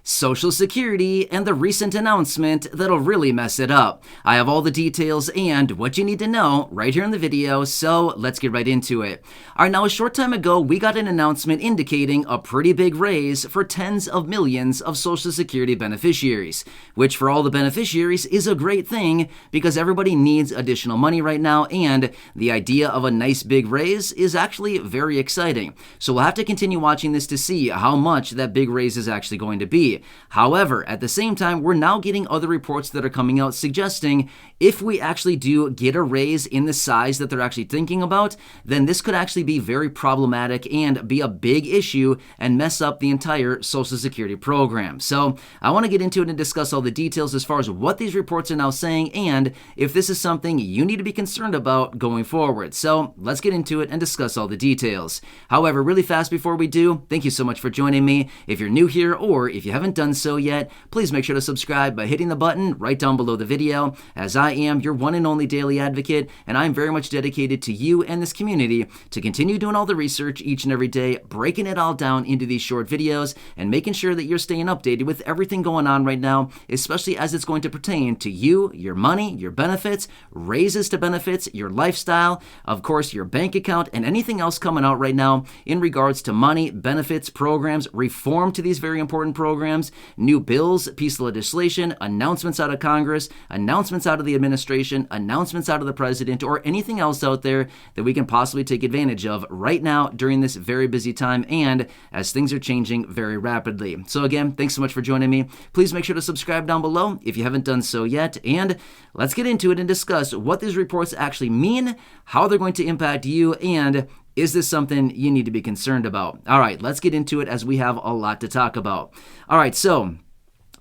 Social Security and the recent announcement that'll really mess it up. I have all the details and what you need to know right here in the video, so let's get right into it. All right, now a short time ago, we got an announcement indicating a pretty big raise for tens of millions of Social Security beneficiaries, which for all the beneficiaries is a great thing because everybody needs additional money right now, and the idea of a nice big raise is actually very exciting. So we'll have to continue watching this to see how much that big raise is actually going to be. However, at the same time, we're now getting other reports that are coming out suggesting if we actually do get a raise in the size that they're actually thinking about, then this could actually be very problematic and be a big issue and mess up the entire Social Security program. So I want to get into it and discuss all the details as far as what these reports are now saying and if this is something you need to be concerned about going forward. So let's get into it and discuss all the details. However, really fast before we do, thank you so much for joining me. If you're new here or if you haven't done so yet, please make sure to subscribe by hitting the button right down below the video, as I am your one and only daily advocate, and I'm very much dedicated to you and this community to continue doing all the research each and every day, breaking it all down into these short videos and making sure that you're staying updated with everything going on right now, especially as it's going to pertain to you, your money, your benefits, raises to benefits, your lifestyle, of course, your bank account, and anything else coming out right now in regards to money, benefits, programs, reform to these very important programs, new bills, piece of legislation, announcements out of Congress, announcements out of the administration, announcements out of the president, or anything else out there that we can possibly take advantage of right now during this very busy time and as things are changing very rapidly. So again, thanks so much for joining me. Please make sure to subscribe down below if you haven't done so yet, and let's get into it and discuss what these reports actually mean, how they're going to impact you, and is this something you need to be concerned about? All right, let's get into it as we have a lot to talk about. All right, so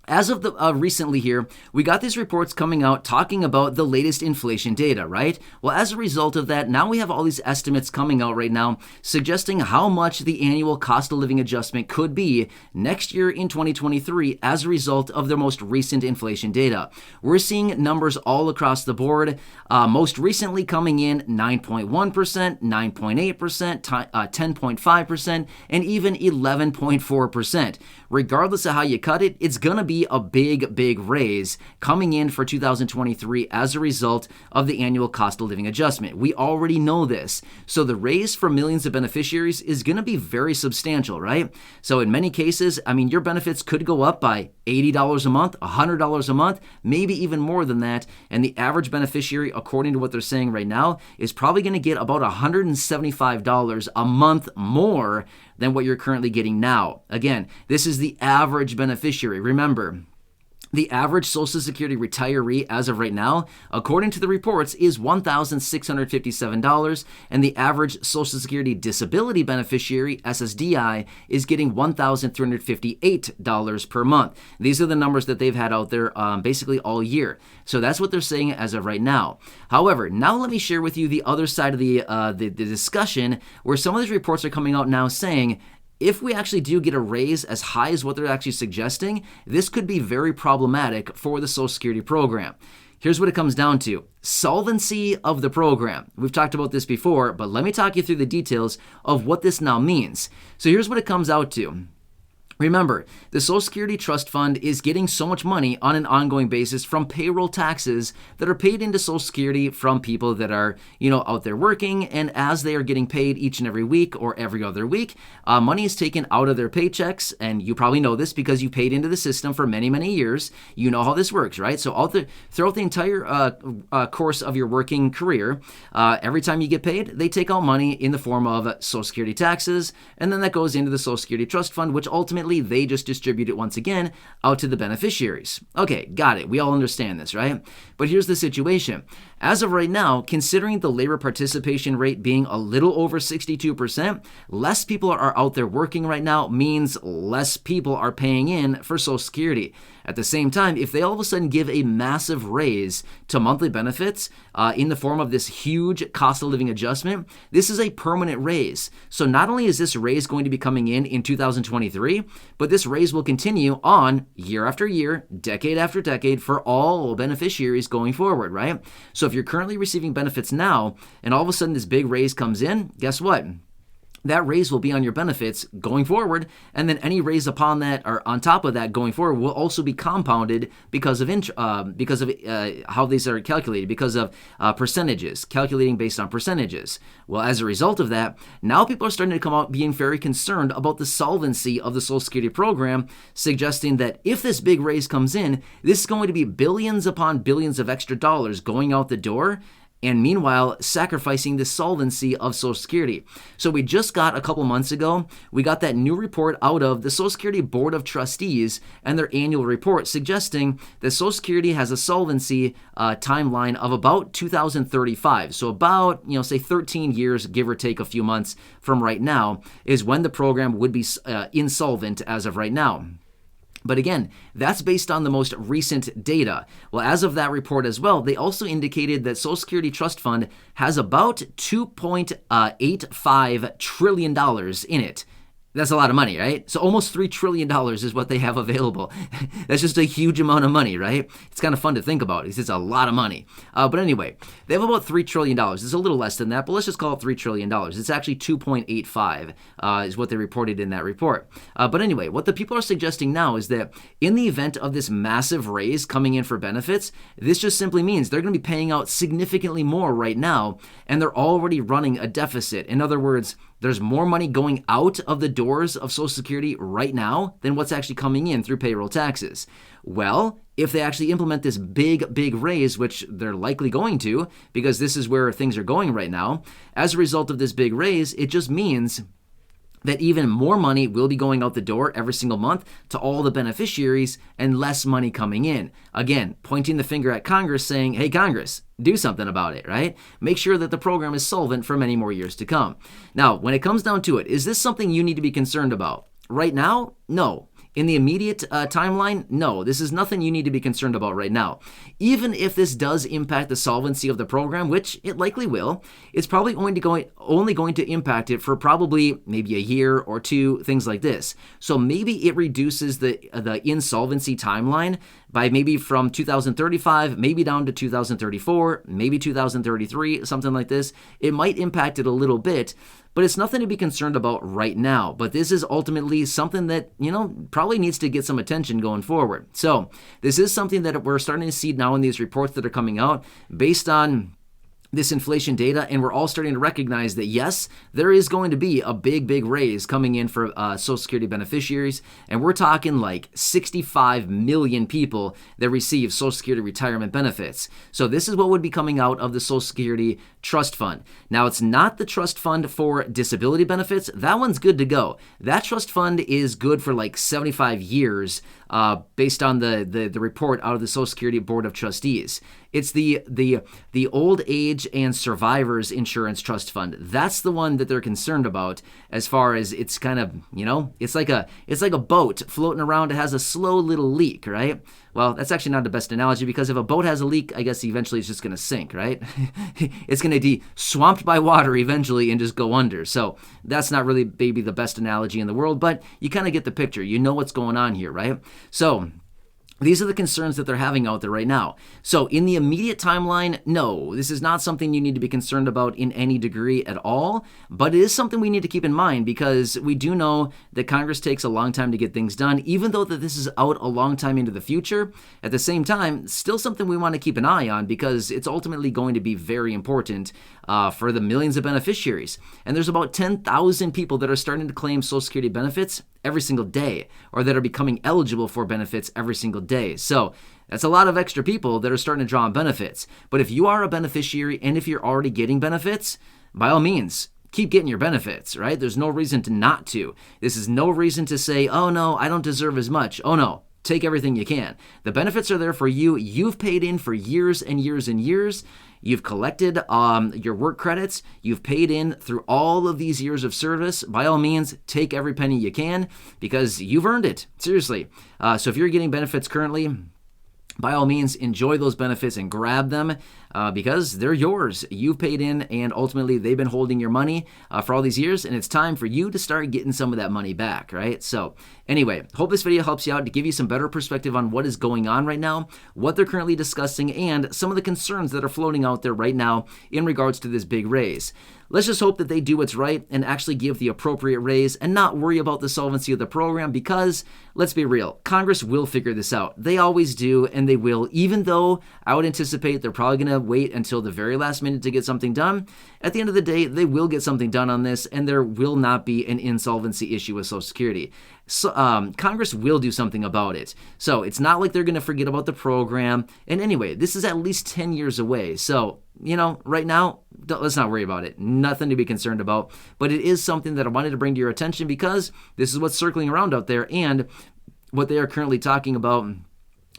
as of recently here, we got these reports coming out talking about the latest inflation data, right? Well, as a result of that, now we have all these estimates coming out right now suggesting how much the annual cost of living adjustment could be next year in 2023 as a result of the most recent inflation data. We're seeing numbers all across the board, most recently coming in 9.1%, 9.8%, 10.5%, and even 11.4%. Regardless of how you cut it, it's going to be a big raise coming in for 2023 as a result of the annual cost of living adjustment. We already know this. So the raise for millions of beneficiaries is going to be very substantial, right? So in many cases, I mean, your benefits could go up by $80 a month, $100 a month, maybe even more than that. And the average beneficiary, according to what they're saying right now, is probably going to get about $175 a month more than what you're currently getting now. Again, this is the average beneficiary. Remember, the average Social Security retiree as of right now, according to the reports, is $1,657, and the average Social Security disability beneficiary, SSDI, is getting $1,358 per month. These are the numbers that they've had out there basically all year. So that's what they're saying as of right now. However, now let me share with you the other side of the discussion, where some of these reports are coming out now saying, if we actually do get a raise as high as what they're actually suggesting, this could be very problematic for the Social Security program. Here's what it comes down to. Solvency of the program. We've talked about this before, but let me talk you through the details of what this now means. So here's what it comes out to. Remember, the Social Security Trust Fund is getting so much money on an ongoing basis from payroll taxes that are paid into Social Security from people that are, out there working, and as they are getting paid each and every week or every other week, money is taken out of their paychecks, and you probably know this because you paid into the system for many years. You know how this works, right? So throughout the entire course of your working career, every time you get paid, they take out money in the form of Social Security taxes, and then that goes into the Social Security Trust Fund, which ultimately they just distribute it once again out to the beneficiaries. Okay, got it. We all understand this, right? But here's the situation. As of right now, considering the labor participation rate being a little over 62%, less people are out there working right now means less people are paying in for Social Security. At the same time, if they all of a sudden give a massive raise to monthly benefits in the form of this huge cost of living adjustment, this is a permanent raise. So not only is this raise going to be coming in 2023, but this raise will continue on year after year, decade after decade for all beneficiaries going forward, right? So if you're currently receiving benefits now and all of a sudden this big raise comes in, guess what? that raise will be on your benefits going forward, and then any raise upon that or on top of that going forward will also be compounded because of how these are calculated, because of percentages, calculating based on percentages. Well, as a result of that, now people are starting to come out being very concerned about the solvency of the Social Security program, suggesting that if this big raise comes in, this is going to be billions upon billions of extra dollars going out the door, and meanwhile sacrificing the solvency of Social Security. So we just got a couple months ago, we got that new report out of the Social Security Board of Trustees and their annual report suggesting that Social Security has a solvency timeline of about 2035. So about, say 13 years, give or take a few months from right now, is when the program would be insolvent as of right now. But again, that's based on the most recent data. Well, as of that report as well, they also indicated that Social Security Trust Fund has about $2.85 trillion in it. That's a lot of money, right? So almost $3 trillion is what they have available. That's just a huge amount of money, right? It's kind of fun to think about. It's a lot of money. But anyway, they have about $3 trillion. It's a little less than that, but let's just call it $3 trillion. It's actually 2.85 is what they reported in that report. But anyway, what the people are suggesting now is that in the event of this massive raise coming in for benefits, this just simply means they're going to be paying out significantly more right now, and they're already running a deficit. In other words, there's more money going out of the doors of Social Security right now than what's actually coming in through payroll taxes. Well, if they actually implement this big raise, which they're likely going to, because this is where things are going right now, as a result of this big raise, it just means that even more money will be going out the door every single month to all the beneficiaries and less money coming in. Again, pointing the finger at Congress saying, hey, Congress, do something about it, right? Make sure that the program is solvent for many more years to come. Now, when it comes down to it, is this something you need to be concerned about? Right now, no. In the immediate timeline, no, this is nothing you need to be concerned about right now. Even if this does impact the solvency of the program, which it likely will, it's probably only going to impact it for probably maybe a year or two, things like this. So maybe it reduces the insolvency timeline by maybe from 2035, maybe down to 2034, maybe 2033, something like this. It might impact it a little bit, but it's nothing to be concerned about right now. But this is ultimately something that, probably needs to get some attention going forward. So this is something that we're starting to see now in these reports that are coming out based on this inflation data, and we're all starting to recognize that yes, there is going to be a big raise coming in for Social Security beneficiaries, and we're talking like 65 million people that receive Social Security retirement benefits. So this is what would be coming out of the Social Security Trust Fund. Now, it's not the trust fund for disability benefits. That one's good to go. That trust fund is good for like 75 years based on the report out of the Social Security Board of Trustees. It's the old age and survivors insurance trust fund. That's the one that they're concerned about as far as it's kind of, it's like a boat floating around. It has a slow little leak, right? Well, that's actually not the best analogy, because if a boat has a leak, I guess eventually it's just going to sink, right? It's going to be swamped by water eventually and just go under. So that's not really maybe the best analogy in the world, but you kind of get the picture. You know what's going on here, right? So these are the concerns that they're having out there right now. So in the immediate timeline, no, this is not something you need to be concerned about in any degree at all, but it is something we need to keep in mind, because we do know that Congress takes a long time to get things done, even though that this is out a long time into the future. At the same time, still something we want to keep an eye on, because it's ultimately going to be very important for the millions of beneficiaries. And there's about 10,000 people that are starting to claim Social Security benefits every single day, or that are becoming eligible for benefits every single day. So that's a lot of extra people that are starting to draw on benefits. But if you are a beneficiary and if you're already getting benefits, by all means, keep getting your benefits, right? There's no reason to not to. This is no reason to say, oh no, I don't deserve as much. Oh no. Take everything you can. The benefits are there for you. You've paid in for years and years and years. You've collected your work credits. You've paid in through all of these years of service. By all means, take every penny you can, because you've earned it. Seriously. So if you're getting benefits currently, by all means, enjoy those benefits and grab them. because they're yours. You've paid in, and ultimately they've been holding your money for all these years, and it's time for you to start getting some of that money back, right? So anyway, hope this video helps you out to give you some better perspective on what is going on right now, what they're currently discussing, and some of the concerns that are floating out there right now in regards to this big raise. Let's just hope that they do what's right and actually give the appropriate raise and not worry about the solvency of the program, because let's be real, Congress will figure this out. They always do, and they will, even though I would anticipate they're probably going to wait until the very last minute to get something done. At the end of the day, they will get something done on this, and there will not be an insolvency issue with Social Security. So, Congress will do something about it. So it's not like they're going to forget about the program. And anyway, this is at least 10 years away. So, right now, let's not worry about it. Nothing to be concerned about. But it is something that I wanted to bring to your attention, because this is what's circling around out there and what they are currently talking about,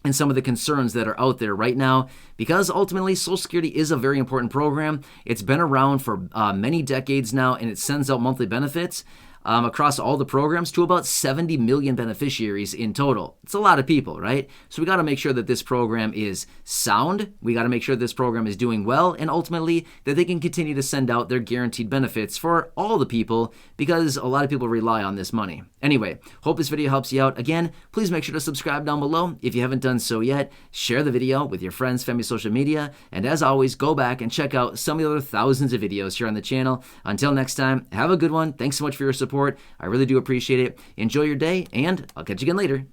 and some of the concerns that are out there right now, because ultimately Social Security is a very important program. It's been around for many decades now, and it sends out monthly benefits across all the programs to about 70 million beneficiaries in total. It's a lot of people, right? So we got to make sure that this program is sound. We got to make sure this program is doing well, and ultimately that they can continue to send out their guaranteed benefits for all the people, because a lot of people rely on this money. Anyway, hope this video helps you out. Again, please make sure to subscribe down below if you haven't done so yet. Share the video with your friends, family, social media, and as always, go back and check out some of the other thousands of videos here on the channel. Until next time, have a good one. Thanks so much for your support. I really do appreciate it. Enjoy your day, and I'll catch you again later.